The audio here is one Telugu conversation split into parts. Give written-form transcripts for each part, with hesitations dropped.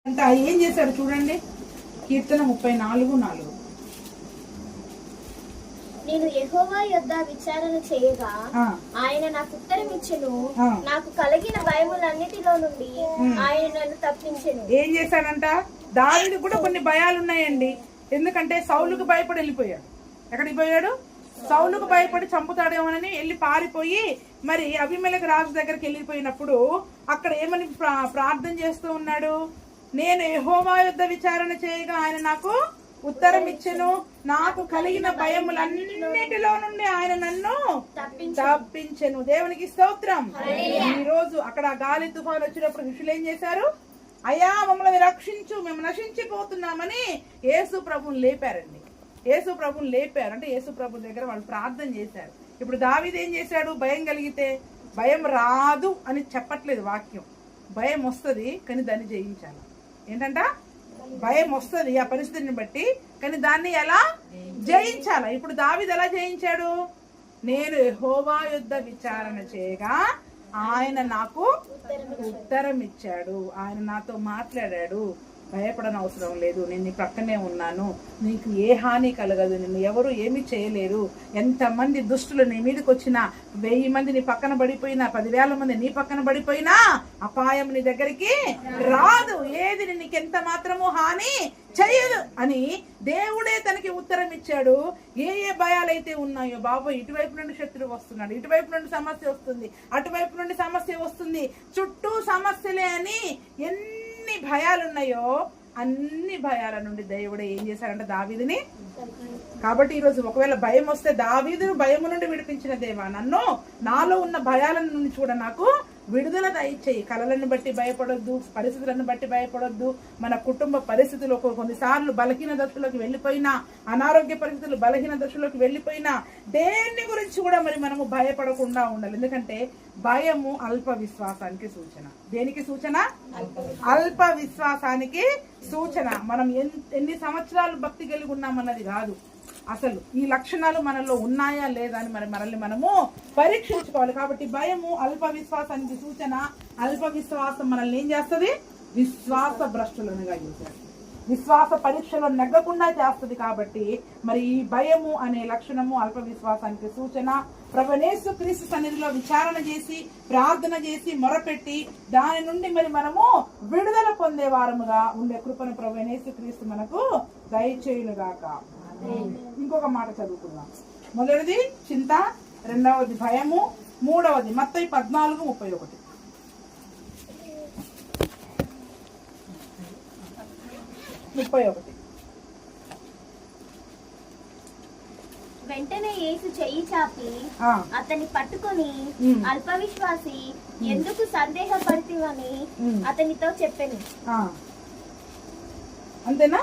అంటే ఏం చేశాడు చూడండి. కీర్తన 34:4. నేను యెహోవా యొద్ద విచారణ చేయగా ఆయన నాకు ఉత్తరం ఇచ్చెను. నాకు కలిగిన భయములన్నిటిలో నుండి ఆయన నన్ను తప్పించెను. ఏం చేశాడంట? దావీదుకు కూడా కొన్ని భయాలు ఉన్నాయండి. ఎందుకంటే సౌలుకు భయపడి వెళ్ళిపోయాడు. ఎక్కడికి పోయాడు? సౌలుకు భయపడి చంపుతాడేమోనని వెళ్ళి పారిపోయి మరి అబీమెలెకు రాజు దగ్గరికి వెళ్ళిపోయినప్పుడు అక్కడ ఏమని ప్రార్థన చేస్తూ ఉన్నాడు? నేను యెహోవా యొద్ద విచారణ చేయగా ఆయన నాకు ఉత్తరం ఇచ్చెను. నాకు కలిగిన భయములన్నిటిలో నుండి ఆయన నన్ను తప్పించెను. దేవునికి స్తోత్రం. ఈ రోజు అక్కడ గాలి తుఫాను వచ్చినప్పుడు శిష్యులు ఏం చేశారు? అయ్యా మమ్మల్ని రక్షించు, మేము నశించిపోతున్నామని యేసు ప్రభుని లేపారండి. యేసు ప్రభుని లేపారు అంటే యేసు ప్రభు దగ్గర వాళ్ళు ప్రార్థన చేశారు. ఇప్పుడు దావీదు ఏం చేశాడు? భయం కలిగితే భయం రాదు అని చెప్పట్లేదు వాక్యం. భయం వస్తుంది కానీ దాన్ని జయించాలి. ఏంటంట? భయం వస్తుంది ఆ పరిస్థితిని బట్టి, కానీ దాన్ని ఎలా జయించాలి? ఇప్పుడు దావీదు ఎలా జయించాడు? నేను యెహోవా యొద్ద విచారణ చేయగా ఆయన నాకు ఉత్తరం ఇచ్చాడు, ఆయన నాతో మాట్లాడాడు. భయపడని అవసరం లేదు, నేను నీ పక్కనే ఉన్నాను, నీకు ఏ హాని కలగదు, నిన్ను ఎవరు ఏమి చేయలేరు. ఎంతమంది దుష్టులు నీ మీదకి వచ్చినా, 1000 మంది నీ పక్కన పడిపోయినా, 10,000 మంది నీ పక్కన పడిపోయినా అపాయం నీ దగ్గరికి రాదు. ఏది నీకెంత మాత్రము హాని చేయదు అని దేవుడే తనకి ఉత్తరం ఇచ్చాడు. ఏ ఏ భయాలైతే ఉన్నాయో, బాబు ఇటువైపు నుండి శత్రువు వస్తున్నాడు, ఇటువైపు నుండి సమస్య వస్తుంది, అటువైపు నుండి సమస్య వస్తుంది, చుట్టూ సమస్యలే అని ఎన్ని భయాలున్నాయో అన్ని భయాల నుండి దేవుడే ఏం చేశాడంటే దావీదుని. కాబట్టి ఈరోజు ఒకవేళ భయం వస్తే దావీదును భయము నుండి విడిపించిన దేవా, నన్ను నాలో ఉన్న భయాల నుండి చూడ నాకు విడుదల దయచేయి. కలలను బట్టి భయపడొద్దు, పరిస్థితులను బట్టి భయపడొద్దు. మన కుటుంబ పరిస్థితులు కొన్నిసార్లు బలహీన దశలోకి వెళ్ళిపోయినా, అనారోగ్య పరిస్థితులు బలహీన దశలోకి వెళ్ళిపోయినా దేన్ని గురించి కూడా మరి మనము భయపడకుండా ఉండాలి. ఎందుకంటే భయము అల్ప విశ్వాసానికి సూచన. దేనికి సూచన? అల్ప విశ్వాసానికి సూచన. మనం ఎన్ని సంవత్సరాలు భక్తి కలిగి ఉన్నామన్నది కాదు, అసలు ఈ లక్షణాలు మనలో ఉన్నాయా లేదా అని మనల్ని మనము పరీక్షించుకోవాలి. కాబట్టి భయము అల్ప విశ్వాసానికి సూచన. అల్ప విశ్వాసం మనల్ని ఏం చేస్తుంది? విశ్వాస భ్రష్టులనుగా చేస్తుంది, విశ్వాస పరీక్షలో నెగ్గకుండా చేస్తుంది. కాబట్టి మరి ఈ భయము అనే లక్షణము అల్ప విశ్వాసానికి సూచన. ప్రభువైన యేసుక్రీస్తు సన్నిధిలో విచారణ చేసి, ప్రార్థన చేసి, మొరపెట్టి దాని నుండి మరి మనము విడుదల పొందే వారముగా ఉండే కృపను ప్రభువైన యేసుక్రీస్తు మనకు దయచేయునుగాక. ఇంకొక మాట చదువుకుందాం. మొదటిది చింత, రెండవది భయము, మూడవది మత్తయి 14:31. వెంటనే యేసు చెయ్యి చాపి అతన్ని పట్టుకొని, అల్ప విశ్వాసి ఎందుకు సందేహపడితివని అతనితో చెప్పాను. అంతేనా?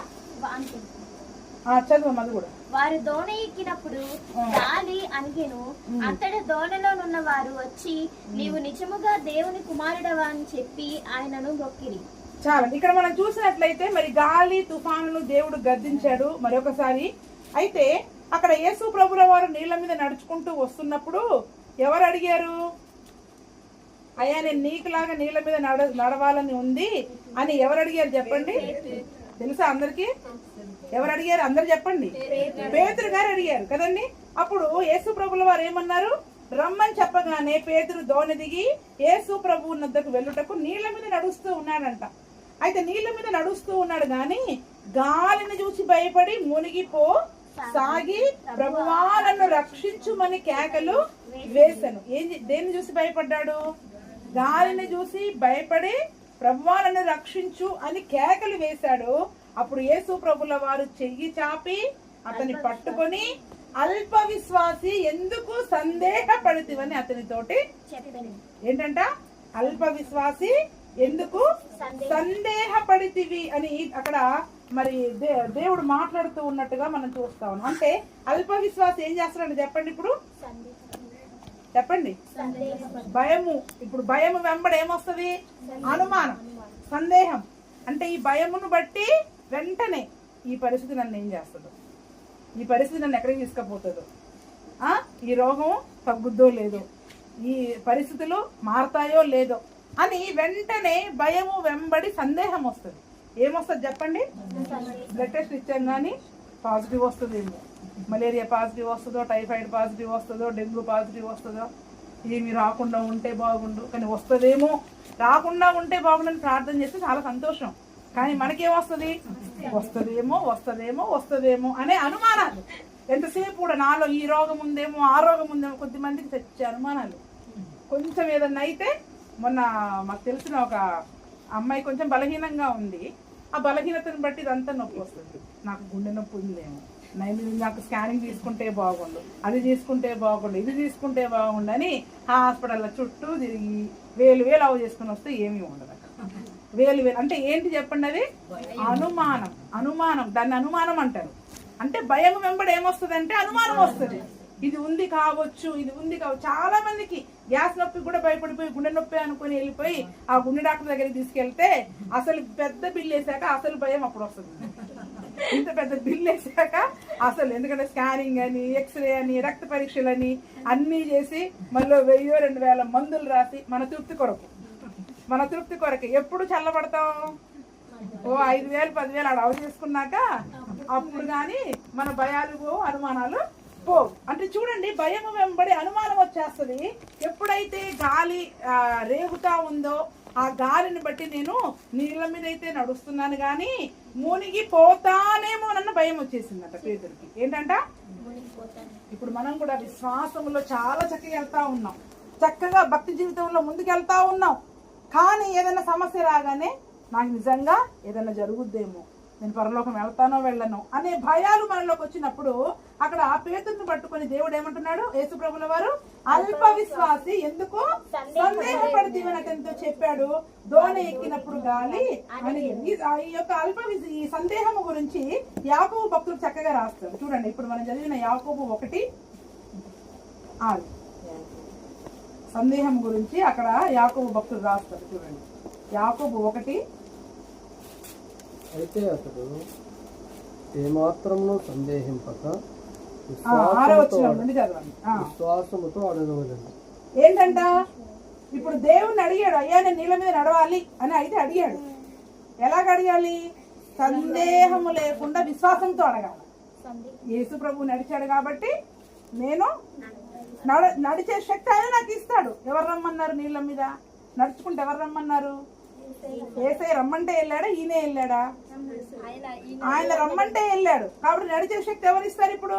చదువు. కూడా వారు దోణ ఎక్కినప్పుడు గాలి అణిగెను. అంతటా దోణలోనున్న వారు వచ్చి, నీవు నిజముగా దేవుని కుమారుడవా అని చెప్పి ఆయనను మొక్కిరి. చాలా ఇక్కడ మనం చూసినట్లయితే మరి గాలి తుఫానును దేవుడు గద్దించాడు మరొకసారి. అయితే అక్కడ యేసు ప్రభుల వారు నీళ్ల మీద నడుచుకుంటూ వస్తున్నప్పుడు ఎవరు అడిగారు? అయ్యా నేను నీకులాగా నీళ్ల మీద నడవాలని ఉంది అని ఎవరు అడిగారు చెప్పండి? తెలుసా అందరికి? ఎవరు అడిగారు? అందరు చెప్పండి. పేతురు గారు అడిగారు కదండి. అప్పుడు యేసు ప్రభుల వారు ఏమన్నారు? రమ్మని చెప్పగానే పేతురు దోణి దిగి యేసు ప్రభువు వద్దకు వెళ్ళుటకు నీళ్ల మీద నడుస్తూ ఉన్నాడంట. అయితే నీళ్ల మీద నడుస్తూ ఉన్నాడు గాని గాలిని చూసి భయపడి మునిగిపో సాగి, ప్రభువా నన్ను రక్షించుమని కేకలు వేశాను. దేన్ని చూసి భయపడ్డాడు? గాలిని చూసి భయపడి ప్రభువా నన్ను రక్షించు అని కేకలు వేశాడు. అప్పుడు యేసు ప్రభుల వారు చెయ్యి చాపి అతన్ని పట్టుకొని, అల్ప విశ్వాసి ఎందుకు సందేహపడితివని అతనితోటి ఏంటంట? అల్ప విశ్వాసి ఎందుకు సందేహపడితివి అని అక్కడ మరి దేవుడు మాట్లాడుతూ ఉన్నట్టుగా మనం చూస్తా ఉన్నాం. అంటే అల్ప విశ్వాసి ఏం చేస్తాడని చెప్పండి ఇప్పుడు? చెప్పండి. భయము. ఇప్పుడు భయము వెంబడి ఏమొస్తుంది? అనుమానం, సందేహం. అంటే ఈ భయమును బట్టి వెంటనే ఈ పరిస్థితి నన్ను ఏం చేస్తుందో, ఈ పరిస్థితి నన్ను ఎక్కడికి తీసుకుపోతుందో, ఈ రోగం తగ్గుద్దో లేదో, ఈ పరిస్థితులు మారుతాయో లేదో అని వెంటనే భయము వెంబడి సందేహం వస్తుంది. ఏమొస్తుంది చెప్పండి? బ్లడ్ టెస్ట్ ఇచ్చాం కానీ పాజిటివ్ వస్తుందేమో, మలేరియా పాజిటివ్ వస్తుందో, టైఫాయిడ్ పాజిటివ్ వస్తుందో, డెంగ్యూ పాజిటివ్ వస్తుందో, ఏమి రాకుండా ఉంటే బాగుండు, కానీ వస్తుందేమో, రాకుండా ఉంటే బాగుండని ప్రార్థన చేస్తే చాలా సంతోషం. కానీ మనకేమొస్తుంది? వస్తుందేమో వస్తుందేమో వస్తుందేమో అనే అనుమానాలు. ఎంతసేపు కూడా నాలో ఈ రోగం ఉందేమో, ఆ రోగం ఉందేమో, కొద్దిమందికి తెచ్చే అనుమానాలు. కొంచెం ఏదన్నా అయితే, మొన్న మాకు తెలిసిన ఒక అమ్మాయి కొంచెం బలహీనంగా ఉంది. ఆ బలహీనతను బట్టి ఇదంతా నొప్పి వస్తుంది. నాకు గుండె నొప్పి ఉందేమో, నాకు స్కానింగ్ తీసుకుంటే బాగుండు, అది తీసుకుంటే బాగుండు, ఇది తీసుకుంటే బాగుండు అని హాస్పిటల్ చుట్టూ తిరిగి వేలు అవు చేసుకుని వస్తే ఏమీ ఉండదు. వేలు అంటే ఏంటి చెప్పండి? అది అనుమానం. దాన్ని అనుమానం అంటారు. అంటే భయం వెంబడి ఏమొస్తుంది అంటే అనుమానం వస్తుంది. ఇది ఉంది కావచ్చు, ఇది ఉంది కావచ్చు. చాలా మందికి గ్యాస్ నొప్పి కూడా భయపడిపోయి గుండె నొప్పి అనుకుని వెళ్ళిపోయి ఆ గుండె డాక్టర్ దగ్గరికి తీసుకెళ్తే అసలు పెద్ద బిల్లు వేసాక అసలు భయం అప్పుడు వస్తుంది. ఇంత పెద్ద బిల్లు వేసాక అసలు, ఎందుకంటే స్కానింగ్ అని, ఎక్స్రే అని, రక్త పరీక్షలని అన్నీ చేసి మళ్ళీ 1000-2000 మందులు రాసి మన తృప్తి కొరకు ఎప్పుడు చల్లబడతాం? ఓ 5000-10,000 ఆడ అవ చేసుకున్నాక అప్పుడు కానీ మన భయాలు పోవు, అనుమానాలు పోవు. అంటే చూడండి, భయం వెంబడి అనుమానం వచ్చేస్తుంది. ఎప్పుడైతే గాలి రేగుతా ఉందో ఆ గాలిని బట్టి నేను నీళ్ళ మీద అయితే నడుస్తున్నాను కానీ మునిగిపోతానేమోనన్న భయం వచ్చేసిందంట పేతురుకి. ఏంటంట? ఇప్పుడు మనం కూడా విశ్వాసంలో చాలా చక్కగా వెళ్తా ఉన్నాం, చక్కగా భక్తి జీవితంలో ముందుకెళ్తా ఉన్నాం. కానీ ఏదైనా సమస్య రాగానే నాకు నిజంగా ఏదైనా జరుగుద్దేమో, నేను పరలోకం వెళ్తానో వెళ్ళను అనే భయాలు మనలోకి వచ్చినప్పుడు అక్కడ ఆ పేతురుని పట్టుకొని దేవుడు ఏమంటున్నాడు? యేసు ప్రభుల వారు అల్ప విశ్వాసి ఎందుకు సందేహపడితేవని అతనితో చెప్పాడు. దోణ ఎక్కినప్పుడు గాలి అని ఈ యొక్క ఈ సందేహము గురించి యాకోబు భక్తులు చక్కగా రాస్తారు. చూడండి, ఇప్పుడు మనం చదివిన యాకోబు 1:6 సందేహం గురించి అక్కడ యాకోబు భక్తులు రాస్తారు. చూడండి, యాకోబు 1. అయితే అతడు ఏమాత్రమును సందేహింపక విశ్వాసముతో అడగవలెను. ఏంటంట? ఇప్పుడు దేవుణ్ణి అడిగాడు, అయ్యా నేను నీళ్ళ మీద నడవాలి అని అయితే అడిగాడు. ఎలాగ అడగాలి? సందేహము లేకుండా విశ్వాసంతో అడగాలి. యేసు ప్రభు నడిచాడు కాబట్టి నేను నడిచే శక్తి ఆయన నాకు ఇస్తాడు. ఎవరు రమ్మన్నారు నీళ్ళ మీద? నడుచుకుంటే ఎవరు రమ్మన్నారు? యేసయ్య రమ్మంటే వెళ్ళాడా? ఈయనే వెళ్ళాడా? ఆయన రమ్మంటే వెళ్ళాడు కాబట్టి నడిచే శక్తి ఎవరు ఇస్తారు? ఇప్పుడు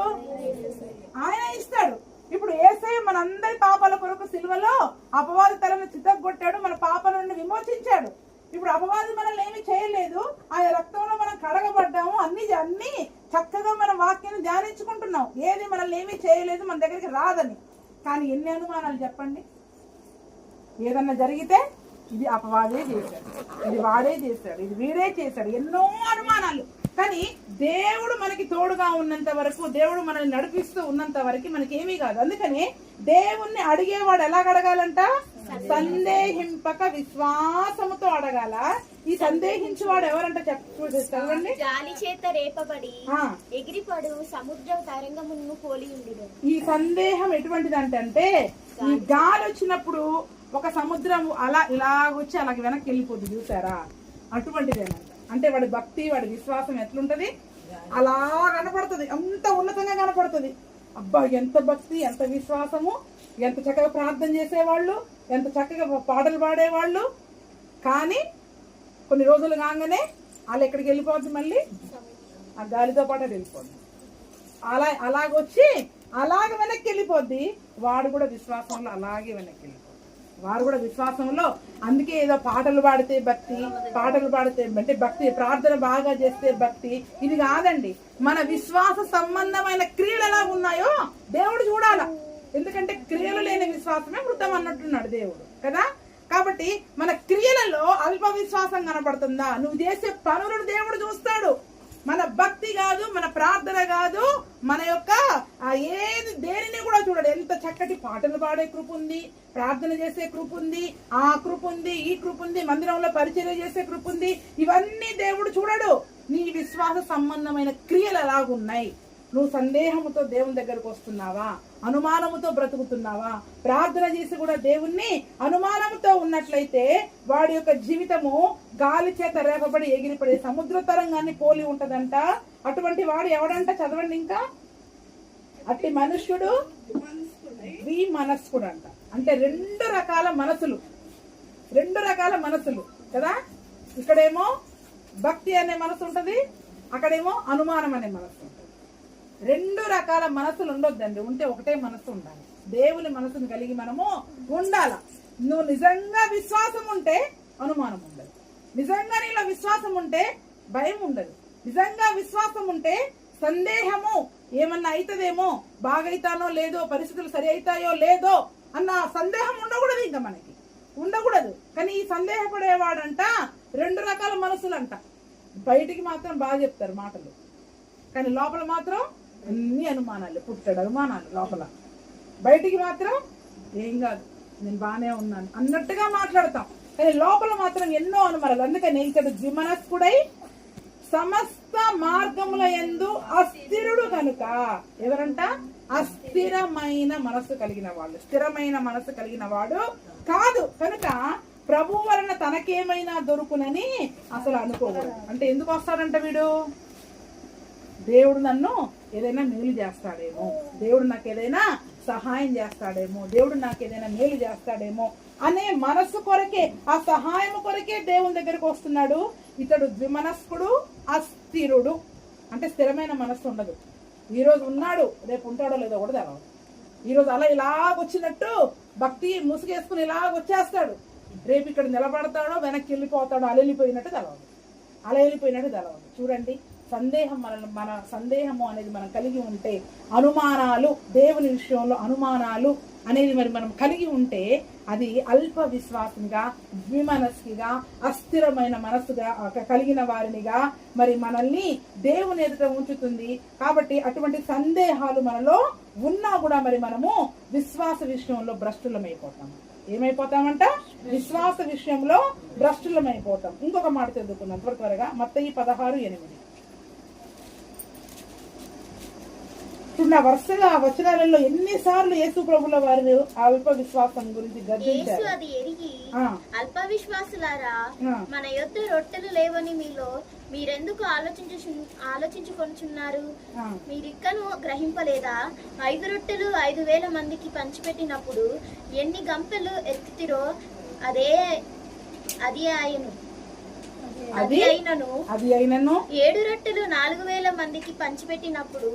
ఆయన ఇస్తాడు. ఇప్పుడు యేసయ్య మనందరి పాపాల కొరకు సిలువలో అపవాది తలను చితగ్గొట్టాడు, మన పాపాల నుండి విమోచించాడు. ఇప్పుడు అపవాది మనల్ని ఏమి చేయలేదు, ఆయన రక్తంలో మనం కడగబడ్డాము. అన్ని చక్కగా మన వాక్యాన్ని ధ్యానించుకుంటున్నాం. ఏది మనల్ని ఏమీ చేయలేదు, మన దగ్గరికి రాదని. కానీ ఎన్ని అనుమానాలు చెప్పండి? ఏదన్నా జరిగితే ఇది అపవాదే చేశాడు, ఇది వాడే చేశాడు, ఇది వీడే చేశాడు, ఎన్నో అనుమానాలు. కానీ దేవుడు మనకి తోడుగా ఉన్నంత వరకు, దేవుడు మనల్ని నడిపిస్తూ ఉన్నంత వరకు మనకి ఏమీ కాదు. అందుకని దేవుణ్ణి అడిగేవాడు ఎలా అడగాలంట? సందేహింపక విశ్వాసముతో అడగాల. ఈ సందేహించేవాడు ఎవరంట చదవండి. గాలి చేత రేపబడి ఎగిరిపడు సముద్ర తరంగమును పోలి ఉండేది. ఈ సందేహం ఎటువంటిదంటే, ఈ గాలి వచ్చినప్పుడు ఒక సముద్రం అలా ఇలాగొచ్చి అలాగ వెనక్కి వెళ్ళిపోతుంది, చూసారా? అటువంటిదేనంట. అంటే వాడి భక్తి, వాడి విశ్వాసం ఎట్లుంటది? అలా కనపడుతుంది, అంత ఉన్నతంగా కనపడుతుంది. అబ్బా, ఎంత భక్తి, ఎంత విశ్వాసము, ఎంత చక్కగా ప్రార్థన చేసేవాళ్ళు, ఎంత చక్కగా పాటలు పాడేవాళ్ళు. కానీ కొన్ని రోజులు కాగానే వాళ్ళు ఎక్కడికి వెళ్ళిపోద్ది? మళ్ళీ ఆ గాలితో పాటు వెళ్ళిపోద్ది. అలాగొచ్చి అలాగ వెనక్కి వెళ్ళిపోద్ది. వాడు కూడా విశ్వాసంలో అలాగే వెనక్కి వెళ్ళిపోద్ది. వారు కూడా విశ్వాసంలో, అందుకే ఏదో పాటలు పాడితే భక్తి, పాటలు పాడితే అంటే భక్తి, ప్రార్థన బాగా చేస్తే భక్తి, ఇది కాదండి. మన విశ్వాస సంబంధమైన క్రియలు ఎలా ఉన్నాయో దేవుడు చూడాలా. ఎందుకంటే క్రియలు లేని విశ్వాసమే వృతం అన్నట్టున్నాడు దేవుడు కదా. కాబట్టి మన క్రియలలో అల్ప విశ్వాసం కనపడుతుందా? నువ్వు చేసే పనులను దేవుడు చూస్తాడు. మన భక్తి కాదు, మన ప్రార్థన కాదు, మన యొక్క ఏది దేనిని కూడా చూడడు. ఎంత చక్కటి పాటలు పాడే కృప ఉంది, ప్రార్థన చేసే కృప ఉంది, ఆ కృప ఉంది, ఈ కృప ఉంది, మందిరంలో పరిచర్య చేసే కృప ఉంది, ఇవన్నీ దేవుడు చూడడు. నీ విశ్వాస సంబంధమైన క్రియలు ఎలాగున్నాయి? నువ్వు సందేహంతో దేవుని దగ్గరకు వస్తున్నావా? అనుమానముతో బ్రతుకుతున్నావా? ప్రార్థన చేసి కూడా దేవుణ్ణి అనుమానంతో ఉన్నట్లయితే వాడి యొక్క జీవితము గాలి చేత రేపబడి ఎగిరిపడే సముద్ర తరంగాన్ని పోలి ఉంటదంట. అటువంటి వాడు ఎవడంట? చదవండి ఇంకా. అట్టి మనుష్యుడు ద్విమనస్కుడు అంట. అంటే రెండు రకాల మనసులు కదా. ఇక్కడేమో భక్తి అనే మనసు ఉంటది, అక్కడేమో అనుమానం అనే మనసు ఉంటది. రెండు రకాల మనసులు ఉండొద్దండి. ఉంటే ఒకటే మనసు ఉండాలి. దేవుని మనసును కలిగి మనము ఉండాల. నువ్వు నిజంగా విశ్వాసం ఉంటే అనుమానం ఉండదు. నిజంగా నీలో విశ్వాసం ఉంటే భయం ఉండదు. నిజంగా విశ్వాసం ఉంటే సందేహము, ఏమన్నా అవుతుందేమో, బాగైతానో లేదో, పరిస్థితులు సరి అవుతాయో లేదో అన్న సందేహం ఉండకూడదు. ఇంకా మనకి ఉండకూడదు. కానీ ఈ సందేహపడేవాడంట రెండు రకాల మనసులంట. బయటికి మాత్రం బాగా చెప్తారు మాటలు, కానీ లోపల మాత్రం అన్ని అనుమానాలు, పుట్టడు అనుమానాలు లోపల. బయటికి మాత్రం ఏం కాదు, నేను బానే ఉన్నాను అన్నట్టుగా మాట్లాడతాం, కానీ లోపల మాత్రం ఎన్నో అనుమానాలు. అందుకని ఇతడు ద్విమనస్కుడై సమస్త మార్గముల యందు అస్థిరుడు కనుక. ఎవరంట? అస్థిరమైన మనసు కలిగిన వాళ్ళు. స్థిరమైన మనసు కలిగిన వాడు కాదు కనుక ప్రభు వలన తనకేమైనా దొరుకునని అసలు అనుకోకూడదు. అంటే ఎందుకు వస్తాడంట వీడు? దేవుడు నన్ను ఏదైనా మేలు చేస్తాడేమో, దేవుడు నాకు ఏదైనా సహాయం చేస్తాడేమో, దేవుడు నాకు ఏదైనా మేలు చేస్తాడేమో అనే మనస్సు కొరకే, ఆ సహాయం కొరకే దేవుని దగ్గరకు వస్తున్నాడు. ఇతడు ద్విమనస్కుడు, అస్థిరుడు. అంటే స్థిరమైన మనస్సు ఉండదు. ఈ రోజు ఉన్నాడు, రేపు ఉంటాడో లేదో కూడా తెలవదు. ఈరోజు అలా ఇలాగొచ్చినట్టు భక్తి ముసుగేసుకుని ఇలాగొచ్చేస్తాడు, రేపు ఇక్కడ నిలబడతాడో వెనక్కి వెళ్ళిపోతాడో అలా వెళ్ళిపోయినట్టు తెలవదు. చూడండి, మన సందేహము అనేది మనం కలిగి ఉంటే, అనుమానాలు, దేవుని విషయంలో అనుమానాలు అనేది మరి మనం కలిగి ఉంటే అది అల్ప విశ్వాసంగా, ద్విమనస్సుగా, అస్థిరమైన మనస్సుగా కలిగిన వారినిగా మరి మనల్ని దేవుని ఎదుట ఉంచుతుంది. కాబట్టి అటువంటి సందేహాలు మనలో ఉన్నా కూడా మరి మనము విశ్వాస విషయంలో భ్రష్టులమైపోతాం. ఏమైపోతామంట? విశ్వాస విషయంలో భ్రష్టులమైపోతాం. ఇంకొక మాట చదువుకుందాం త్వరగా. మత్తయి 16:8. ఇప్పుడు వరుసగా వచనాలలో ఎన్నిసార్లు యేసు ప్రభుల వారు అల్ప విశ్వాసం గురించి గర్జించారు. అది ఎరిగి అల్ప విశ్వాసులారా, మన యొద్ద రొట్టెలు లేవని మీరెందుకు ఆలోచించుకొనుచున్నారు? మీరిక్కను గ్రహింపలేదా? 5 రొట్టెలు 5,000 మందికి పంచిపెట్టినప్పుడు ఎన్ని గంపెలు ఎత్తిరో అది అయినను 7 రొట్టెలు 4,000 మందికి పంచిపెట్టినప్పుడు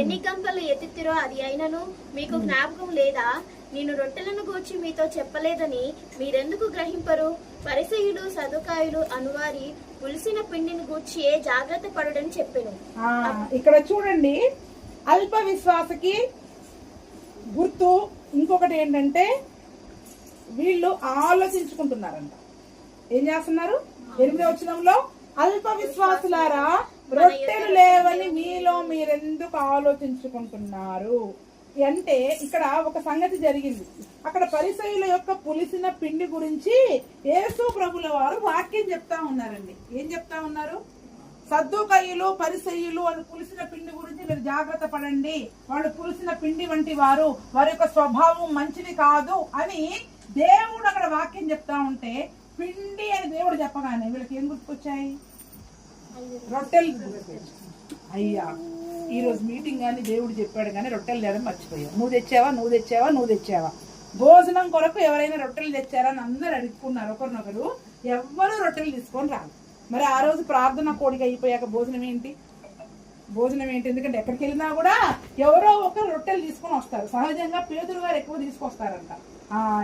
ఎన్ని గంపలు ఎత్తిరో అది అయినను మీకు జ్ఞాపకం లేదా? నేను రొట్టెలను గూర్చి మీతో చెప్పలేదని మీరెందుకు గ్రహింపరు? పరిసయ్యులు సదుకాయులు అనువారి పులిసిన పిండిని గూర్చి జాగ్రత్త పడుడని చెప్పాను. ఇక్కడ చూడండి, అల్ప విశ్వాసకి గుర్తు ఇంకొకటి ఏంటంటే వీళ్ళు ఆలోచించుకుంటున్నారంట. ఏం చేస్తున్నారు? 8వ వచనంలో అల్ప విశ్వాసులారా, రొట్టెలు లేవని మీలో మీరెందుకు ఆలోచించుకుంటున్నారు అంటే ఇక్కడ ఒక సంగతి జరిగింది. అక్కడ పరిసయ్యుల యొక్క పులిసిన పిండి గురించి యేసు ప్రభుల వారు వాక్యం చెప్తా ఉన్నారండి. ఏం చెప్తా ఉన్నారు? సద్దూకయ్యులు పరిసయ్యులు వాళ్ళు పులిసిన పిండి గురించి మీరు జాగ్రత్త పడండి, వాళ్ళు పులిసిన పిండి వంటి వారు, వారి యొక్క స్వభావం మంచిది కాదు అని దేవుడు అక్కడ వాక్యం చెప్తా ఉంటే, పిండి అని దేవుడు చెప్పగానే వీళ్ళకి ఏం గుర్తుకొచ్చాయి? రొట్టెలు. అయ్యా, ఈ రోజు మీటింగ్ కానీ దేవుడు చెప్పాడు కానీ రొట్టెలు తేడం మర్చిపోయావు. నువ్వు తెచ్చావా? భోజనం కొరకు ఎవరైనా రొట్టెలు తెచ్చారా అని అందరు అడుక్కున్నారు ఒకరినొకరు. ఎవ్వరూ రొట్టెలు తీసుకొని రాదు. మరి ఆ రోజు ప్రార్థన కోడిక అయిపోయాక భోజనం ఏంటి? ఎందుకంటే ఎక్కడికి వెళ్ళినా కూడా ఎవరో ఒకరు రొట్టెలు తీసుకొని వస్తారు. సహజంగా పేతురు గారు ఎక్కువ తీసుకొస్తారంట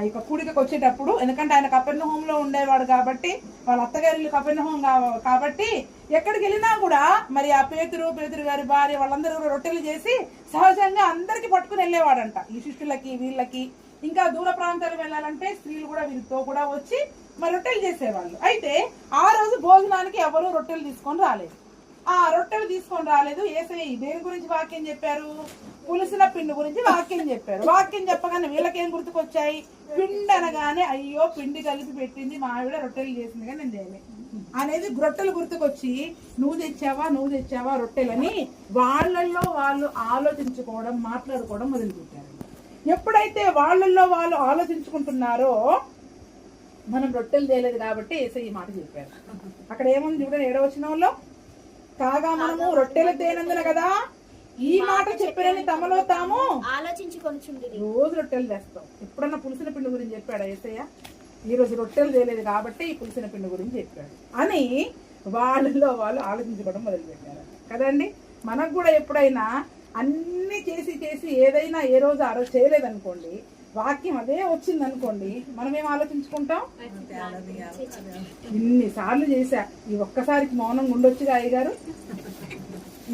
ఇక కూడికకి వచ్చేటప్పుడు. ఎందుకంటే ఆయన కపెర్నహూములో ఉండేవాడు కాబట్టి, వాళ్ళ అత్తగారి కపెర్నహూము కాబట్టి ఎక్కడికి వెళ్ళినా కూడా మరి ఆ పేతురు గారి భార్య వాళ్ళందరూ రొట్టెలు చేసి సహజంగా అందరికి పట్టుకుని వెళ్ళేవాడంట. ఈ శిష్యులకి వీళ్ళకి, ఇంకా దూర ప్రాంతాలు వెళ్ళాలంటే స్త్రీలు కూడా వీరితో కూడా వచ్చి మరి రొట్టెలు చేసేవాళ్ళు. అయితే ఆ రోజు భోజనానికి ఎవరు రొట్టెలు తీసుకొని రాలేదు. యేసయ్య దేని గురించి వాక్యం చెప్పారు? పులిసిన పిండి గురించి వాక్యం చెప్పారు. వాక్యం చెప్పగానే వీళ్ళకేం గుర్తుకొచ్చాయి? పిండి అనగానే అయ్యో పిండి కలిపి పెట్టింది మా ఆవిడ, రొట్టెలు చేసింది కానీ నేను చేయలే అనేది రొట్టెలు గుర్తుకొచ్చి నువ్వు తెచ్చావా రొట్టెలని వాళ్ళల్లో వాళ్ళు ఆలోచించుకోవడం, మాట్లాడుకోవడం మొదలుపెట్టారు. ఎప్పుడైతే వాళ్ళల్లో వాళ్ళు ఆలోచించుకుంటున్నారో, మనం రొట్టెలు తేలేదు కాబట్టి యేసయ్య ఈ మాట చెప్పారు. అక్కడ ఏముంది చూడండి 7వ వచనంలో, కాగా మనము రొట్టెలు తేనందున కదా ఈ మాట చెప్పారని తమలో తాము ఆలోచించుకొనుచుండిరి. రోజు రొట్టెలు తెస్తాం. ఎప్పుడన్నా పులిసిన పిండి గురించి చెప్పాడు యేసయ్య? ఈ రోజు రొట్టెలు తేలేదు కాబట్టి ఈ పులిసిన పిండి గురించి చెప్పాడు అని వాళ్ళలో వాళ్ళు ఆలోచించుకోవడం మొదలుపెట్టారు కదండి. మనకు కూడా ఎప్పుడైనా అన్ని చేసి చేసి ఏదైనా ఏ రోజు ఆ రోజు చేయలేదనుకోండి, వాక్యం అదే వచ్చింది అనుకోండి, మనం ఏం ఆలోచించుకుంటాం? ఇన్నిసార్లు చేశా, ఈ ఒక్కసారికి మౌనంగా ఉండొచ్చుగా అయ్యగారు,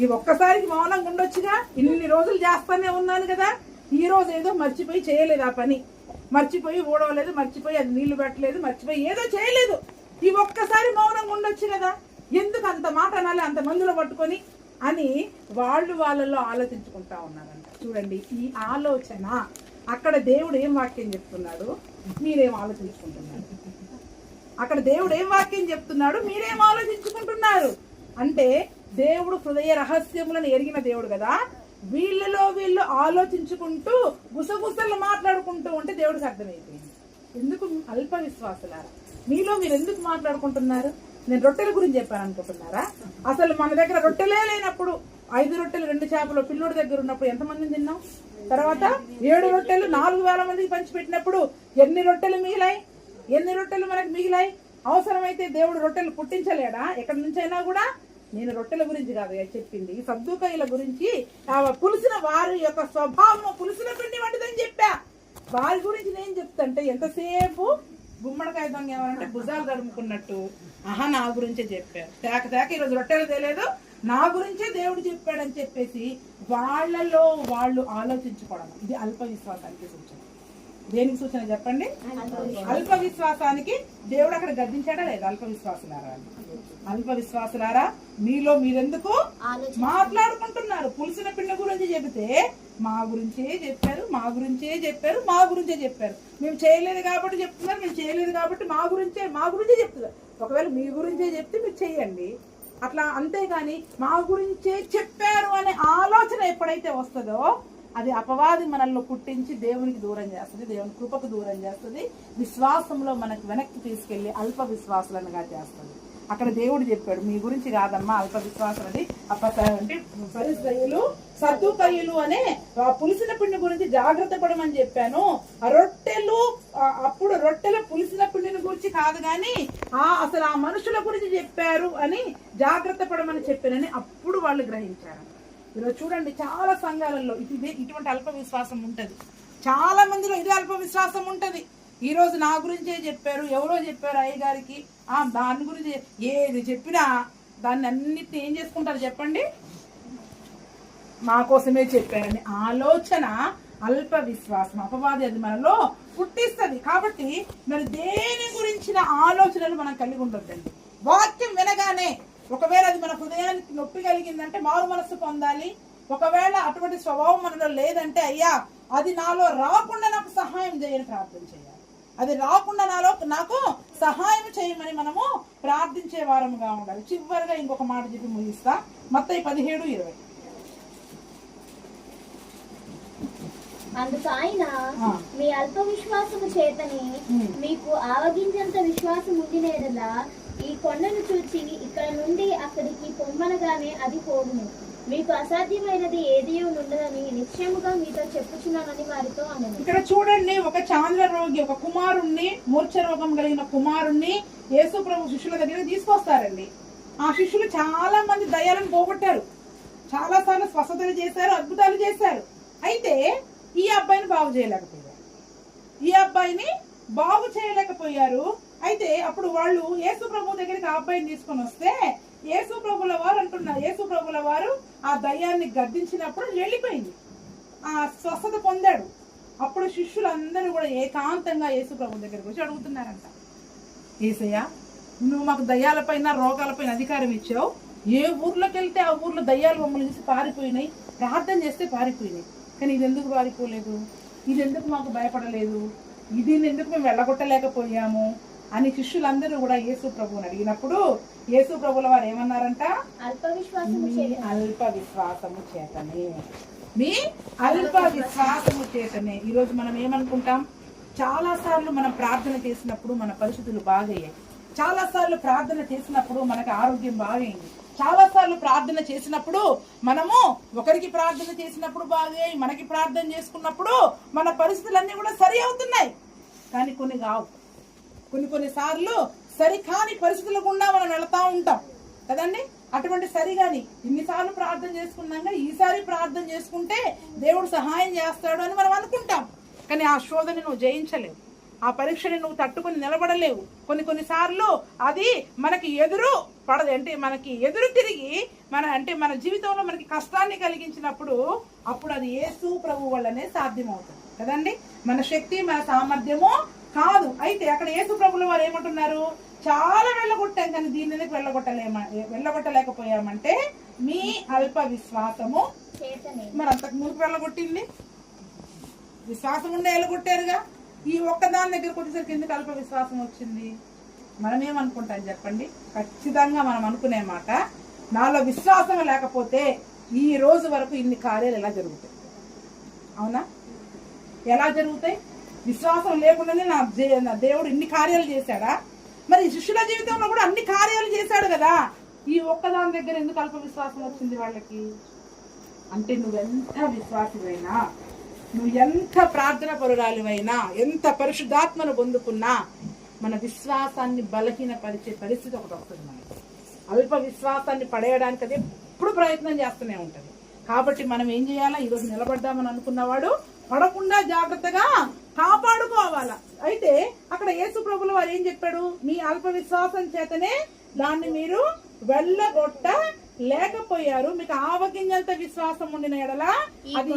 ఈ ఒక్కసారికి మౌనంగా ఉండొచ్చుగా, ఇన్ని రోజులు చేస్తానే ఉన్నాను కదా, ఈ రోజు ఏదో మర్చిపోయి చేయలేదు ఆ పని, మర్చిపోయి ఊడవలేదు, మర్చిపోయి అది నీళ్లు పెట్టలేదు, మర్చిపోయి ఏదో చేయలేదు, ఈ ఒక్కసారి మౌనంగా ఉండొచ్చు కదా, ఎందుకు అంత మాట అనాలి అంత మందులో పట్టుకొని అని వాళ్ళలో ఆలోచించుకుంటా ఉన్నారంట. చూడండి, ఈ ఆలోచన అక్కడ దేవుడు ఏం వాక్యం చెప్తున్నాడు, మీరేం ఆలోచించుకుంటున్నారు? అక్కడ దేవుడు ఏం వాక్యం చెప్తున్నాడు, మీరేం ఆలోచించుకుంటున్నారు అంటే, దేవుడు హృదయ రహస్యములను ఎరిగిన దేవుడు కదా. వీళ్ళలో వీళ్ళు ఆలోచించుకుంటూ గుసగుసలు మాట్లాడుకుంటూ ఉంటే దేవుడికి అర్థమైపోయింది. ఎందుకు అల్ప విశ్వాసులారా, మీలో మీరు ఎందుకు మాట్లాడుకుంటున్నారు? నేను రొట్టెల గురించి చెప్పాను అనుకుంటున్నారా? అసలు మన దగ్గర రొట్టెలే లేనప్పుడు 5 రొట్టెలు 2 చేపలు పిల్లోడి దగ్గర ఉన్నప్పుడు ఎంతమందిని తిన్నాం? తర్వాత 7 రొట్టెలు 4,000 మందికి పంచిపెట్టినప్పుడు ఎన్ని రొట్టెలు మిగిలాయి? ఎన్ని రొట్టెలు మనకు మిగిలాయి? అవసరమైతే దేవుడు రొట్టెలు పుట్టించలేడా ఎక్కడి నుంచైనా కూడా? నేను రొట్టెల గురించి కాదు చెప్పింది, సద్దూకయ్యుల గురించి, పులిసిన వారి యొక్క స్వభావం పులిసిన పిండి వంటిదని చెప్పా. వారి గురించి నేను చెప్తాంటే ఎంతసేపు గుమ్మడికాయ దొంగ ఏమంటే భుజాలు గడుముకున్నట్టు, ఆహా నా గురించే చెప్పారు, తేక ఈరోజు రొట్టెలు తేలేదు, నా గురించే దేవుడు చెప్పాడని చెప్పేసి వాళ్ళలో వాళ్ళు ఆలోచించుకోవడం, ఇది అల్ప విశ్వాసానికి సూచన. దేనికి సూచన చెప్పండి? అల్ప విశ్వాసానికి. దేవుడు అక్కడ గద్దించాడా లేదా? అల్ప విశ్వాసులారా, అల్ప విశ్వాసులారా, మీలో మీరెందుకు మాట్లాడుకుంటున్నారు? పులిసిన పిండి గురించి చెబితే మా గురించే చెప్పారు, మా గురించే చెప్పారు, మా గురించే చెప్పారు, మేము చేయలేదు కాబట్టి చెప్తున్నారు, మేము చేయలేదు కాబట్టి మా గురించే చెప్తున్నారు. ఒకవేళ మీ గురించే చెప్తే మీరు చెయ్యండి అట్లా, అంతేగాని మా గురించే చెప్పారు అనే ఆలోచన ఎప్పుడైతే వస్తుందో అది అపవాది మనల్ని పుట్టించి దేవునికి దూరం చేస్తుంది, దేవుని కృపకు దూరం చేస్తుంది, విశ్వాసంలో మనకు వెనక్కి తీసుకెళ్లి అల్ప విశ్వాసులనుగా చేస్తుంది. అక్కడ దేవుడు చెప్పాడు, మీ గురించి కాదమ్మా అల్ప విశ్వాసం అది, అంటే ఫరిసయ్యులు సద్దూకయ్యులు అనే పులిసిన పిండి గురించి జాగ్రత్త పడమని చెప్పాను. ఆ రొట్టెలు, అప్పుడు రొట్టెల పులిసిన పిండిని గురించి కాదు కానీ అసలు ఆ మనుషుల గురించి చెప్పారు అని జాగ్రత్త పడమని చెప్పానని అప్పుడు వాళ్ళు గ్రహించారు. ఈరోజు చూడండి, చాలా సంఘాలలో ఇటువంటి అల్ప విశ్వాసం ఉంటది, చాలా మందిలో ఇదే అల్ప విశ్వాసం ఉంటది. ఈ రోజు నా గురించే చెప్పారు, ఎవరో చెప్పారు అయ్యగారికి, దాని గురించి ఏది చెప్పినా దాన్ని అన్నిటిని ఏం చేసుకుంటారు చెప్పండి? మా కోసమే చెప్పారని ఆలోచన అల్ప విశ్వాసం, అపవాది అది మనలో పుట్టిస్తుంది. కాబట్టి మరి దేని గురించిన ఆలోచనలు మనం కలిగి ఉండొద్దండి. వాక్యం వినగానే ఒకవేళ అది మన హృదయానికి నొప్పి కలిగిందంటే మారు మనస్సు పొందాలి. ఒకవేళ అటువంటి స్వభావం మనలో లేదంటే, అయ్యా అది నాలో రాకుండా నాకు సహాయం చేయని ప్రార్థన చేయాలి, అది రాకుండా నాకు సహాయం చేయమని మనము ప్రార్థించే వారముగా ఉండాలి. చివరిగా ఇంకొక మాట చెప్పి ముగిస్తా. మత్తయి 17:20. అందుకు ఆయన, మీ అల్ప విశ్వాసము చేతని మీకు ఆవగించేంత విశ్వాసం ఉండినేలా ఈ కొండను చూచి ఇక్కడ నుండి అక్కడికి పొమ్మనగానే అది పోవును, మీకు అసాధ్యమైనది ఏదీ ఉండదని నిశ్చయముగా మీతో చెప్పుచున్నానని వారితో అన్నాను. ఇక్కడ చూడండి, ఒక చాంద్ర రోగి, ఒక కుమారుణ్ణి, మూర్ఛ రోగం కలిగిన కుమారుణ్ణి యేసు ప్రభు శిష్యుల దగ్గరికి తీసుకొస్తారండి. ఆ శిష్యులు చాలా మంది దయ్యాలను పోగొట్టారు, చాలా సార్లు స్వస్థతలు చేశారు, అద్భుతాలు చేశారు. అయితే ఈ అబ్బాయిని బాగు చేయలేకపోయారు. అయితే అప్పుడు వాళ్ళు యేసు ప్రభు దగ్గరికి ఆ అబ్బాయిని తీసుకొని వస్తే యేసు ప్రభుల వారు అంటున్నారు, యేసు ప్రభుల వారు ఆ దయ్యాన్ని గద్దించినప్పుడు వెళ్ళిపోయింది, ఆ స్వస్థత పొందాడు. అప్పుడు శిష్యులందరూ కూడా ఏకాంతంగా యేసు ప్రభు దగ్గరికి వచ్చి అడుగుతున్నారంట, యేసయ్య నువ్వు మాకు దయ్యాలపైన రోగాలపైన అధికారం ఇచ్చావు, ఏ ఊర్లోకి వెళ్తే ఆ ఊర్లో దయ్యాలు మమ్మల్ని చూసి పారిపోయినాయి, ప్రార్థన చేస్తే పారిపోయినాయి, కానీ ఇది ఎందుకు పారిపోలేదు, ఇది ఎందుకు మాకు భయపడలేదు, ఇది ఎందుకు మేము వెళ్ళగొట్టలేకపోయాము అని శిష్యులందరూ కూడా యేసు ప్రభువుని అడిగినప్పుడు యేసు ప్రభుల వారు ఏమన్నారంట? అల్ప విశ్వాసము చేతనే మీ అల్ప విశ్వాసము చేతనే. ఈరోజు మనం ఏమనుకుంటాం, చాలా సార్లు మనం ప్రార్థన చేసినప్పుడు మన పరిస్థితులు బాగయ్యాయి, చాలా సార్లు ప్రార్థన చేసినప్పుడు మనకు ఆరోగ్యం బాగైంది, చాలా సార్లు ప్రార్థన చేసినప్పుడు మనము ఒకరికి ప్రార్థన చేసినప్పుడు బాగాయి, మనకి ప్రార్థన చేసుకున్నప్పుడు మన పరిస్థితులన్నీ కూడా సరి అవుతున్నాయి. కానీ కొన్ని కావు. కొన్ని సార్లు సరికాని పరిస్థితుల గుండా మనం వెళతా ఉంటాం కదండి. అటువంటి సరిగాని ఇన్నిసార్లు ప్రార్థన చేసుకున్నాక ఈసారి ప్రార్థన చేసుకుంటే దేవుడు సహాయం చేస్తాడు అని మనం అనుకుంటాం. కానీ ఆ శోధని నువ్వు జయించలేవు, ఆ పరీక్షని నువ్వు తట్టుకొని నిలబడలేవు. కొన్నిసార్లు అది మనకి ఎదురు పడదు, అంటే మనకి ఎదురు తిరిగి మన జీవితంలో మనకి కష్టాన్ని కలిగించినప్పుడు అప్పుడు అది యేసు ప్రభు వల్లనే సాధ్యమవుతుంది కదండి. మన శక్తి మన సామర్థ్యము కాదు. అయితే అక్కడ యేసు ప్రభుల వారు ఏమంటున్నారు, చాలా వెళ్ళగొట్టాం కానీ దీని ఎందుకు వెళ్ళగొట్టలేకపోయామంటే మీ అల్ప విశ్వాసము. మరి అంతకు ముందుకు వెళ్ళగొట్టింది విశ్వాసం ఉండే వెళ్ళగొట్టారుగా. ఈ ఒక్కదాని దగ్గరకు వచ్చేసరికి ఎందుకు అల్ప విశ్వాసం వచ్చింది? మనమేమనుకుంటాం చెప్పండి? ఖచ్చితంగా మనం అనుకునే మాట, నాలో విశ్వాసం లేకపోతే ఈ రోజు వరకు ఇన్ని కార్యాలు ఎలా జరుగుతాయి? అవునా? ఎలా జరుగుతాయి? విశ్వాసం లేకుండానే నా దేవుడు ఇన్ని కార్యాలు చేశాడా? మరి శిష్యుల జీవితంలో కూడా అన్ని కార్యాలు చేశాడు కదా. ఈ ఒక్కదాని దగ్గర ఎందుకు అల్ప విశ్వాసం వచ్చింది వాళ్ళకి? అంటే నువ్వెంత విశ్వాసమైనా, నువ్వు ఎంత ప్రార్థన పరురాలివైనా, ఎంత పరిశుద్ధాత్మను పొందుకున్నా మన విశ్వాసాన్ని బలహీనపరిచే పరిస్థితి ఒకటి వస్తుంది. మనకి అల్ప విశ్వాసాన్ని పడేయడానికి అది ఎప్పుడు ప్రయత్నం చేస్తూనే ఉంటది. కాబట్టి మనం ఏం చేయాలా? ఈరోజు నిలబడ్డామని అనుకున్నవాడు పడకుండా జాగ్రత్తగా కాపాడుకోవాలా. అయితే అక్కడ యేసు ప్రభుల వారు ఏం చెప్పాడు? మీ అల్ప విశ్వాసం చేతనే దాన్ని మీరు వెళ్ళగొట్ట లేకపోయారు. మీకు ఆవగింజంత విశ్వాసం ఉండిన ఎడల అది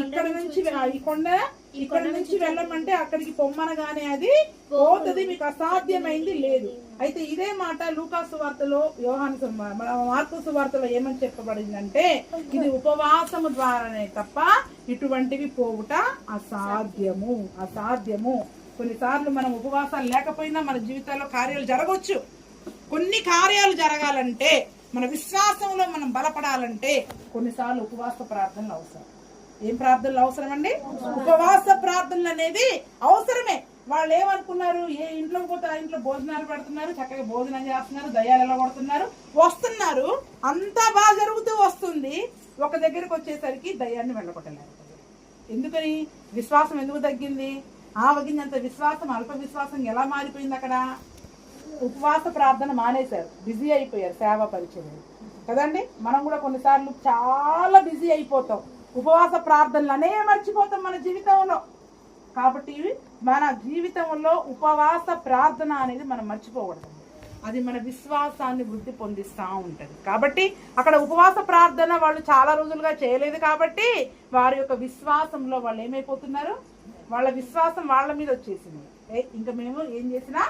ఇక్కడ నుంచి వెళ్ళమంటే అక్కడికి పొమ్మనగానే అది పోతుంది, మీకు అసాధ్యమైంది లేదు. అయితే ఇదే మాట లూకా సువార్తలో, మార్కు సువార్తలో ఏమని చెప్పబడిందంటే, ఇది ఉపవాసము ద్వారానే తప్ప ఇటువంటివి పోవుట అసాధ్యము. కొన్నిసార్లు మనం ఉపవాసాలు లేకపోయినా మన జీవితాల్లో కార్యాలు జరగవచ్చు. కొన్ని కార్యాలు జరగాలంటే, మన విశ్వాసంలో మనం బలపడాలంటే కొన్నిసార్లు ఉపవాస ప్రార్థనలు అవసరం. ఏం ప్రార్థనలు అవసరం అండి? ఉపవాస ప్రార్థనలు అనేది అవసరమే. వాళ్ళు ఏమనుకున్నారు, ఏ ఇంట్లోకి పోతే ఆ ఇంట్లో భోజనాలు పెడుతున్నారు, చక్కగా భోజనం చేస్తున్నారు, దయ్యాలు ఎలా కొడుతున్నారు, వస్తున్నారు, అంతా బాగా జరుగుతూ వస్తుంది. ఒక దగ్గరకు వచ్చేసరికి దయ్యాన్ని వెళ్ళగొట్టలేరు. ఎందుకని? విశ్వాసం ఎందుకు తగ్గింది? ఆవగింజంత విశ్వాసం అల్ప విశ్వాసం ఎలా మారిపోయింది? అక్కడ ఉపవాస ప్రార్థన మానేశారు, బిజీ అయిపోయారు సేవా పరిచయం కదండి. మనం కూడా కొన్నిసార్లు చాలా బిజీ అయిపోతాం, ఉపవాస ప్రార్థనలనే మర్చిపోతాం మన జీవితంలో. కాబట్టి మన జీవితంలో ఉపవాస ప్రార్థన అనేది మనం మర్చిపోకూడదు. అది మన విశ్వాసాన్ని వృద్ధి పొందిస్తూ ఉంటుంది. కాబట్టి అక్కడ ఉపవాస ప్రార్థన వాళ్ళు చాలా రోజులుగా చేయలేదు కాబట్టి వారి యొక్క విశ్వాసంలో వాళ్ళు ఏమైపోతున్నారు, వాళ్ళ విశ్వాసం వాళ్ళ మీద వచ్చేసింది. ఇంకా మేము ఏం చేసినా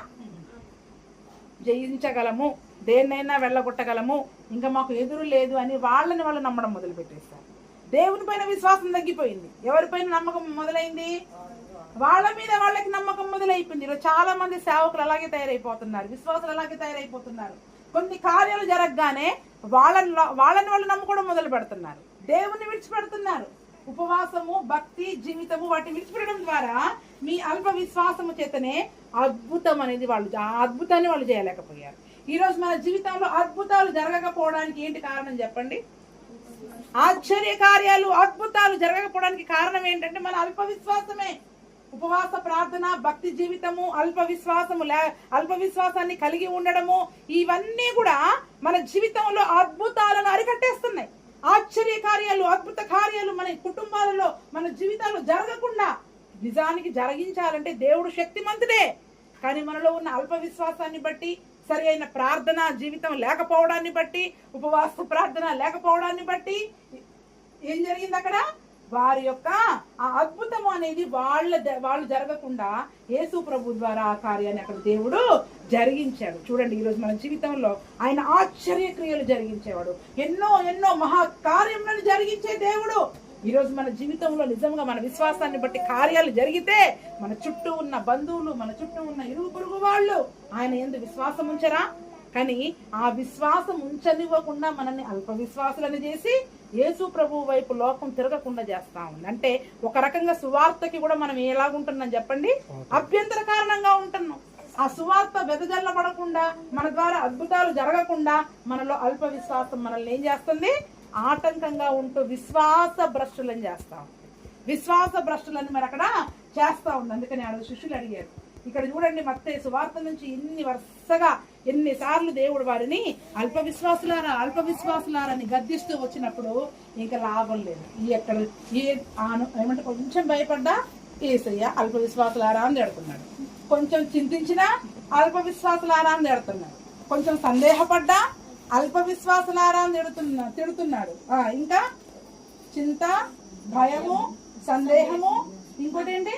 జయించగలము, దేన్నైనా వెళ్ళగొట్టగలము, ఇంకా మాకు ఎదురు లేదు అని వాళ్ళని వాళ్ళు నమ్మడం మొదలు పెట్టేస్తారు. దేవుని పైన విశ్వాసం తగ్గిపోయింది. ఎవరిపైన నమ్మకం మొదలైంది? వాళ్ళ మీద వాళ్ళకి నమ్మకం మొదలైపోయింది. ఈరోజు చాలా మంది సేవకులు అలాగే తయారైపోతున్నారు, విశ్వాసులు అలాగే తయారైపోతున్నారు. కొన్ని కార్యాలు జరగగానే వాళ్ళని వాళ్ళు నమ్ముకోవడం మొదలు పెడుతున్నారు, దేవుని విడిచిపెడుతున్నారు. ఉపవాసము, భక్తి జీవితము వాటిని విడిచిపెట్టడం ద్వారా మీ అల్ప విశ్వాసము చేతనే అద్భుతాన్ని వాళ్ళు చేయలేకపోయారు. ఈ రోజు మన జీవితంలో అద్భుతాలు జరగకపోవడానికి ఏంటి కారణం చెప్పండి? ఆశ్చర్య కార్యాలు, అద్భుతాలు జరగకపోవడానికి కారణం ఏంటంటే మన అల్ప విశ్వాసమే. ఉపవాస ప్రార్థన, భక్తి జీవితము, అల్ప విశ్వాసాన్ని కలిగి ఉండడము, ఇవన్నీ కూడా మన జీవితంలో అద్భుతాలను అరికట్టేస్తున్నాయి. ఆశ్చర్య కార్యాలు, అద్భుత కార్యాలు మన కుటుంబాలలో, మన జీవితాల్లో జరగకుండా నిజానికి జరిగించాలంటే దేవుడు శక్తిమంతుడే. కానీ మనలో ఉన్న అల్ప విశ్వాసాన్ని బట్టి, సరి అయిన ప్రార్థన జీవితం లేకపోవడాన్ని బట్టి, ఉపవాస ప్రార్థన లేకపోవడాన్ని బట్టి ఏం జరిగింది? అక్కడ వారి యొక్క ఆ అద్భుతం అనేది వాళ్ళు జరగకుండా యేసు ప్రభు ద్వారా ఆ కార్యాన్ని అక్కడ దేవుడు జరిగించాడు. చూడండి, ఈరోజు మన జీవితంలో ఆయన ఆశ్చర్య క్రియలు జరిగించేవాడు, ఎన్నో మహా కార్యములను జరిగించే దేవుడు. ఈరోజు మన జీవితంలో నిజంగా మన విశ్వాసాన్ని బట్టి కార్యాలు జరిగితే మన చుట్టూ ఉన్న బంధువులు, మన చుట్టూ ఉన్న ఇరుగు పొరుగు వాళ్ళు ఆయన యందు విశ్వాసం ఉంచరా? కానీ ఆ విశ్వాసం ఉంచనివ్వకుండా మనల్ని అల్ప విశ్వాసులను చేసి యేసు ప్రభు వైపు లోకం తిరగకుండా చేస్తా ఉంది. అంటే ఒక రకంగా సువార్తకి కూడా మనం ఎలాగుంటున్నాం చెప్పండి, అభ్యంతర కారణంగా ఉంటున్నాం. ఆ సువార్త వెదజల్లబడకుండా, మన ద్వారా అద్భుతాలు జరగకుండా మనలో అల్ప విశ్వాసం మనల్ని ఏం చేస్తుంది, ఆటంకంగా ఉంటూ విశ్వాస భ్రష్టులను చేస్తా ఉంది. విశ్వాస భ్రష్టులని మరి అక్కడ చేస్తా ఉంది. అందుకని ఆడ శిష్యులు అడిగారు. ఇక్కడ చూడండి, మత్తయి సువార్త నుంచి ఇన్ని వరుసగా ఎన్నిసార్లు దేవుడు వారిని అల్ప విశ్వాసులారా అల్ప విశ్వాసులారని గద్దిస్తూ వచ్చినప్పుడు ఇంకా లాభం లేదు. ఏమంటే కొంచెం భయపడ్డా యేసయ్య అల్ప విశ్వాసులారా అని తిడుతున్నాడు, కొంచెం చింతించినా అల్ప విశ్వాసులారా అని తిడుతున్నాడు, కొంచెం సందేహపడ్డా అల్ప విశ్వాసులారా అని తిడుతున్నాడు. ఇంకా చింత, భయము, సందేహము, ఇంకోటి ఏంటి,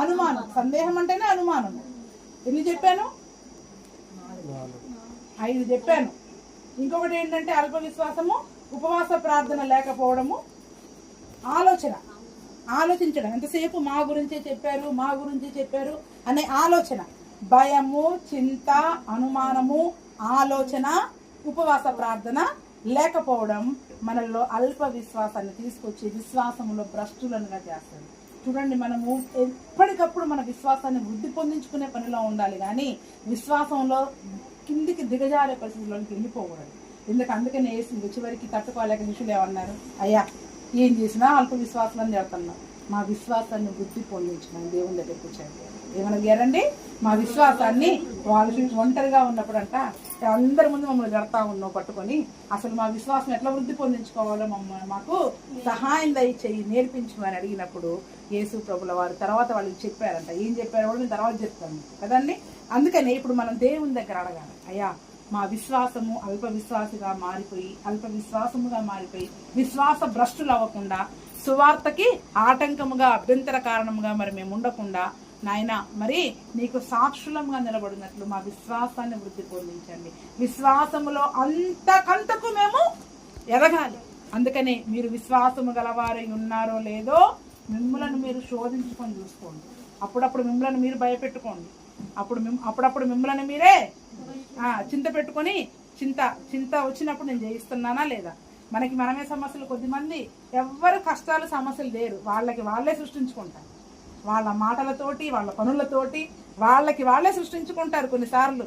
అనుమానం. సందేహం అంటేనే అనుమానము. ఎన్ని చెప్పాను, 5 చెప్పాను. ఇంకొకటి ఏంటంటే అల్ప విశ్వాసము, ఉపవాస ప్రార్థన లేకపోవడము, ఆలోచించడం. ఎంతసేపు మా గురించే చెప్పారు అనే ఆలోచన, భయము, చింత, అనుమానము, ఆలోచన, ఉపవాస ప్రార్థన లేకపోవడం మనలో అల్ప విశ్వాసాన్ని తీసుకొచ్చి విశ్వాసములో భ్రష్టులనుగా చేస్తుంది. చూడండి, మనము ఎప్పటికప్పుడు మన విశ్వాసాన్ని వృద్ధి పొందించుకునే పనిలో ఉండాలి, కానీ విశ్వాసంలో కిందికి దిగజారే పరిస్థితుల్లోకి వెళ్ళిపోకూడదు. అందుకని వేసింది చివరికి తట్టుకోలేక శిష్యులు ఏమన్నారు, అయ్యా ఏం చేసినా అల్ప విశ్వాసాన్ని చేస్తున్నాం, మా విశ్వాసాన్ని వృద్ధి పొందించుకుని దేవుని దగ్గరికి వచ్చారు. ఏమనగారండి, మా విశ్వాసాన్ని వాళ్ళు ఒంటరిగా ఉన్నప్పుడు అంట అందరి ముందు మమ్మల్ని జడతా ఉన్నావు పట్టుకొని, అసలు మా విశ్వాసం ఎట్లా వృద్ధి పొందించుకోవాలో మాకు సహాయం దయచేయి నేర్పించమని అడిగినప్పుడు యేసు ప్రభుల వారు తర్వాత వాళ్ళకి చెప్పారంట. ఏం చెప్పారో నేను తర్వాత చెప్తాను కదండి. అందుకని ఇప్పుడు మనం దేవుని దగ్గర అడగాలి, అయ్యా మా విశ్వాసము అల్ప విశ్వాసముగా మారిపోయి విశ్వాస భ్రష్టులు అవ్వకుండా, సువార్తకి ఆటంకముగా అభ్యంతర కారణముగా మరి మేము ఉండకుండా నాయన మరి నీకు సాక్షులంగా నిలబడినట్లు మా విశ్వాసాన్ని వృద్ధి పొందించండి. విశ్వాసములో అంతకంతకు మేము ఎదగాలి. అందుకనే మీరు విశ్వాసము గలవారై ఉన్నారో లేదో మిమ్మలను మీరు శోధించుకొని చూసుకోండి. అప్పుడప్పుడు మిమ్మల్ని మీరు భయపెట్టుకోండి. అప్పుడప్పుడు మిమ్మల్ని మీరే చింత పెట్టుకొని చింత వచ్చినప్పుడు నేను జయిస్తున్నానా లేదా. మనమే సమస్యలు. కొద్దిమంది ఎవ్వరు కష్టాలు సమస్యలు లేరు, వాళ్ళే సృష్టించుకుంటారు. వాళ్ళ మాటలతోటి, వాళ్ళ పనులతోటి వాళ్ళే సృష్టించుకుంటారు. కొన్నిసార్లు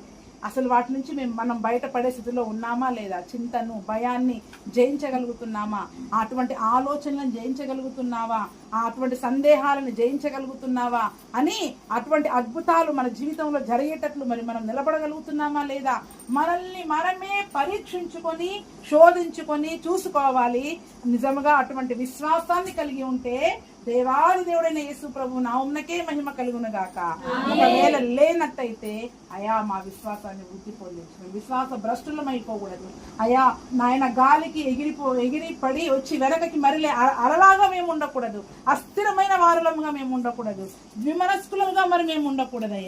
అసలు వాటి నుంచి మనం బయటపడే స్థితిలో ఉన్నామా లేదా, చింతను, భయాన్ని జయించగలుగుతున్నామా, అటువంటి ఆలోచనలను జయించగలుగుతున్నావా, అటువంటి సందేహాలను జయించగలుగుతున్నావా అని అటువంటి అద్భుతాలు మన జీవితంలో జరిగేటట్లు మరి మనం నిలబడగలుగుతున్నామా లేదా, మనల్ని మనమే పరీక్షించుకొని శోధించుకొని చూసుకోవాలి. నిజంగా అటువంటి విశ్వాసాన్ని కలిగి ఉంటే దేవాది దేవుడైన యేసు ప్రభు నామమునకే మహిమ కలుగును గాక. ఒకవేళ లేనట్టయితే అయా మా విశ్వాసాన్ని వృద్ధి పొందించు, విశ్వాస భ్రష్టులమైపోకూడదు. అయా నాయన గాలికి ఎగిరి పడి వచ్చి వెనకకి మరిలే అలలాగా మేము ఉండకూడదు, అస్థిరమైన వారులముగా మేము ఉండకూడదు, విమనస్కులంగా మరి మేము ఉండకూడదు.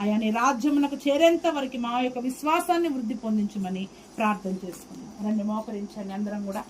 అయ్యా నీ రాజ్యమునకు చేరేంత వరకు మా యొక్క విశ్వాసాన్ని వృద్ధి పొందించమని ప్రార్థన చేసుకున్నాం. రండి మోకరించండి అందరం కూడా.